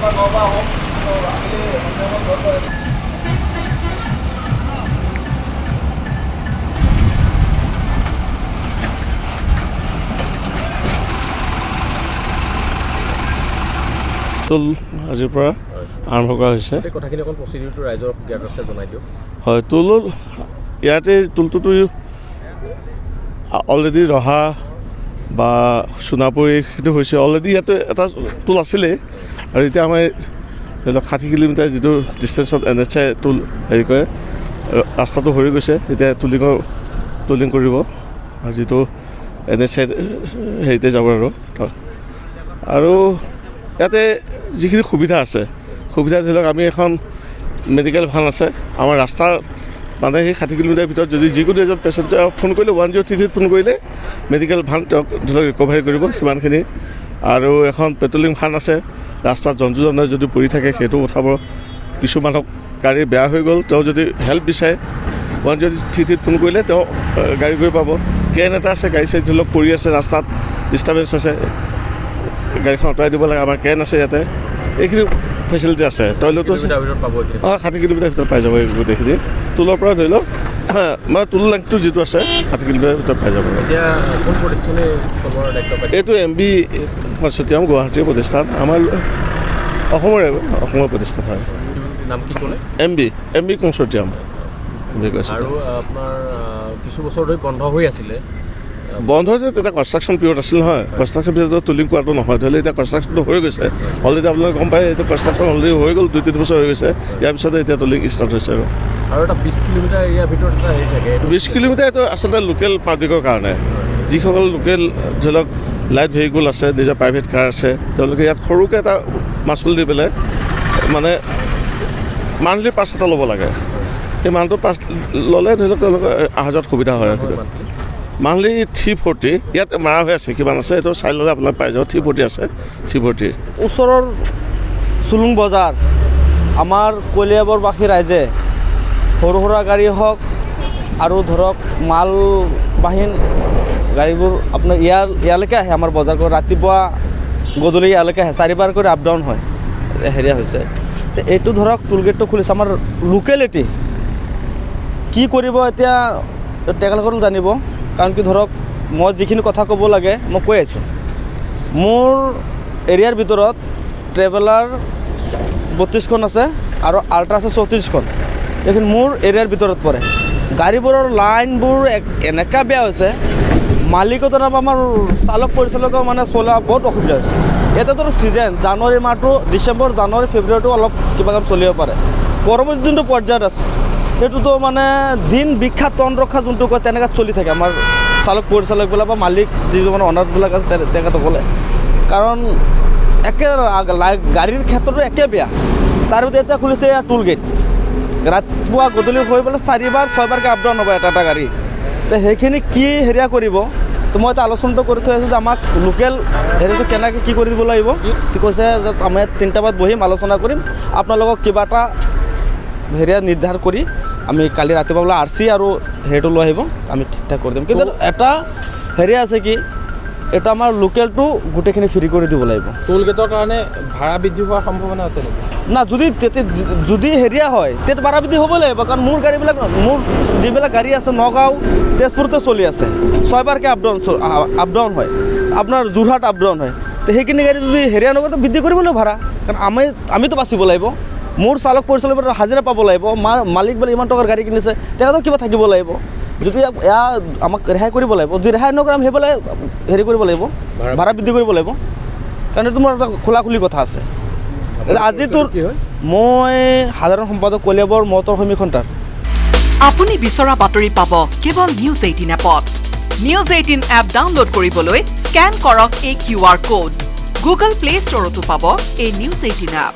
তুল আজিৰ পৰা আৰম্ভ কৰা হৈছে। কথাখিনি অকণ প্ৰচিডিউৰটো ৰাইজৰ জ্ঞাতাৰ্থে জনাই দিয়ক। হয়, তুলৰ ইয়াতে তুলটোতো অলৰেডি ৰহা বা সোণাপুৰ এইটো হৈছে। অলৰেডি ইয়াতে এটা তুল আছিলেই আৰু এতিয়া আমাৰ ধৰি লওক 60 কিলোমিটাৰ যিটো ডিষ্টেঞ্চত NHI তুল হেৰি কৰে, ৰাস্তাটো সৰি গৈছে। এতিয়া তুলিং কৰিব আৰু যিটো NHI হেৰিতে যাব আৰু ইয়াতে যিখিনি সুবিধা আছে, সুবিধা ধৰি লওক আমি এখন মেডিকেল ভান আছে আমাৰ ৰাস্তাৰ মানে সেই 60 কিলোমিটাৰ ভিতৰত যদি যিকোনো এজন পেচেঞ্জাৰ ফোন কৰিলে 103 ফোন কৰিলে মেডিকেল ভান তেওঁক ধৰি লওক ৰিকভাৰী কৰিব সিমানখিনি। আৰু এখন পেট্ৰলিং ভান আছে, ৰাস্তাত জন্তু জানোৱাৰ যদি পৰি থাকে সেইটো উঠাব। কিছুমানক গাড়ী বেয়া হৈ গ'ল, তেওঁ যদি হেল্প বিচাৰে 103 ফোন কৰিলে তেওঁ গাড়ী গৈ পাব। কেন এটা আছে, গাড়ী চাড়ী ধৰি লওক পৰি আছে, ৰাস্তাত ডিষ্টাৰ্বেঞ্চ আছে, গাড়ীখন আঁতৰাই দিব লাগে। আমাৰ কেন আছে ইয়াতে, এইখিনি ফেচিলিটি আছে। টয়লেটো 60 কিলোমিটাৰ ভিতৰত পাই যাব গোটেইখিনি। তুলৰ পৰা ধৰি লওক মানে তুল লেংথটো যিটো আছে 60 কিলোমিটাৰ ভিতৰত পাই যাব। এইটো MB কনচৰ্টিয়াম, গুৱাহাটীৰ প্ৰতিষ্ঠান, আমাৰ অসমৰ প্ৰতিষ্ঠান হয়। MB consortium. আৰু আপোনাৰ কিছু বছৰ ধৰি বন্ধ হৈ আছিলে। বন্ধ হৈছে তেতিয়া কনষ্ট্ৰাকশ্যন পিৰিয়ড আছিল নহয়। কনষ্ট্ৰাকশ্যন পিৰিয়ডত তুলিং কৰাটো নহয়, ধৰি লওক এতিয়া কনষ্ট্ৰাকশ্যনটো হৈ গৈছে অলৰেডি। আপোনালোকে গম পায় এইটো কনষ্ট্ৰাকশ্যন অলৰেডি হৈ গ'ল, 2-3 বছৰ হৈ গৈছে। ইয়াৰ পিছতে এতিয়া তুলিং ষ্টাৰ্ট হৈছে আৰু এটা 20 কিলোমিটাৰ এৰিয়াৰ ভিতৰত এটা হেৰি থাকে। 20 কিলোমিটাৰ এইটো আচলতে লোকেল পাব্লিকৰ কাৰণে। যিসকল লোকেল ধৰি লওক লাইট ভেহিকুল আছে, নিজৰ প্ৰাইভেট কাৰ আছে, তেওঁলোকে ইয়াত সৰুকৈ এটা মাচুল দি পেলাই মানে মান্থলি পাছ এটা ল'ব লাগে। সেই মান্থটো পাছ ল'লে ধৰি লওক তেওঁলোকৰ অহা যোৱাত সুবিধা হয়। মান্থলি 340 ইয়াত মাৰা হৈ আছে, কিমান আছে এইটো চাই ল'লে আপোনাক পাই যাব। 340 আছে, 340। ওচৰৰ চুলুং বজাৰ আমাৰ কলিয়াবৰবাসী ৰাইজে সৰু সুৰা গাড়ী হওক আৰু ধৰক মালবাহী গাড়ীবোৰ আপোনাৰ ইয়ালৈকে আহে। আমাৰ বজাৰ কৰি ৰাতিপুৱা গধূলি ইয়ালৈকে আহে, 4 বাৰ কৰি আপ ডাউন হয় হেৰিয়া হৈছে। তো এইটো ধৰক টোলগেটটো খুলিছে আমাৰ লোকেলিটি। কি কৰিব এতিয়া তেখেতসকল জানিব, কাৰণ কি ধৰক মই যিখিনি কথা ক'ব লাগে মই কৈ আছোঁ। মোৰ এৰিয়াৰ ভিতৰত ট্ৰেভেলাৰ 32খন আছে আৰু আল্ট্ৰা আছে 34খন। এইখিনি মোৰ এৰিয়াৰ ভিতৰত পৰে। গাড়ীবোৰৰ লাইনবোৰ এনেকুৱা বেয়া হৈছে, মালিকতো আমাৰ চালক পৰিচালকৰ মানে চলা বহুত অসুবিধা হৈছে। এতিয়াতো ছিজন জানুৱাৰী মাহটো, ডিচেম্বৰ, জানুৱাৰী, ফেব্ৰুৱাৰীটো অলপ কিবা কাম চলিব পাৰে। পৰৱৰ্তী যোনটো পৰ্যায়ত আছে সেইটোতো মানে দিন বিখ্যাত তন ৰখা যোনটো কয় তেনেকৈ চলি থাকে আমাৰ চালক পৰিচালকবিলাক বা মালিক যিবোৰ মানে অনাৰ্ছবিলাক আছে তেখেতসকলে। কাৰণ একে গাড়ীৰ ক্ষেত্ৰতো একে বেয়া। তাৰ ভিতৰত এতিয়া খুলিছে টোল গেট, ৰাতিপুৱা গধূলি হৈ পেলাই 4 বাৰ 6 বাৰকৈ আপ ডাউন হ'ব এটা গাড়ী। তো সেইখিনি কি হেৰিয়া কৰিব, তো মই এটা আলোচনাটো কৰি থৈ আছোঁ যে আমাক লোকেল হেৰিটো কেনেকৈ কি কৰি দিব লাগিব। কৈছে যে আমি 3টা বজাত বহিম, আলোচনা কৰিম, আপোনালোকক কিবা এটা হেৰিয়া নিৰ্ধাৰণ কৰি আমি কালি ৰাতিপুৱা বোলে RC আৰু হেৰিটো লৈ আহিব, আমি ঠিক ঠাক কৰি দিম। কিন্তু এটা হেৰি আছে কি, এটা আমাৰ লোকেলটো গোটেইখিনি ফ্ৰী কৰি দিব লাগিব। টোল গেটৰ কাৰণে ভাড়া বৃদ্ধি হোৱাৰ সম্ভাৱনা আছে নেকি? না, যদি হেৰিয়া হয় তেতিয়া ভাড়া বৃদ্ধি হ'ব লাগিব। কাৰণ মোৰ গাড়ীবিলাক, মোৰ যিবিলাক গাড়ী আছে নগাঁও, তেজপুৰতে চলি আছে, 6 বাৰকৈ আপ ডাউন হয়, আপোনাৰ যোৰহাট আপ ডাউন হয়। তো সেইখিনি গাড়ী যদি হেৰিয়া নকৰে বৃদ্ধি কৰিব লাগিব ভাড়া। কাৰণ আমিতো বাচিব লাগিব, মোৰ চালক পৰিচালকৰ হাজিৰা পাব লাগিব। মালিক বোলে ইমান টকাৰ গাড়ী কিনিছে, তেখেতক কিবা থাকিব লাগিব। যদি আমাক ৰেহাই কৰিব লাগিব, যদি ৰেহাই নকৰে আমি সেইফালে হেৰি কৰিব লাগিব, ভাড়া বৃদ্ধি কৰিব লাগিব। কাৰণ এইটো মোৰ এটা খোলাখুলি কথা আছে। আজি মই সাধাৰণ সম্পাদক কলিয়াবৰ মটৰ সমীক্ষণ। আপুনি বিচৰা বাতৰি পাব কেৱল নিউজ 18 এপত। নিউজ 18 এপ ডাউনলোড কৰিবলৈ স্কেন কৰক এই QR কোড। গুগল প্লে ষ্টৰতো পাব এই নিউজ 18 এপ।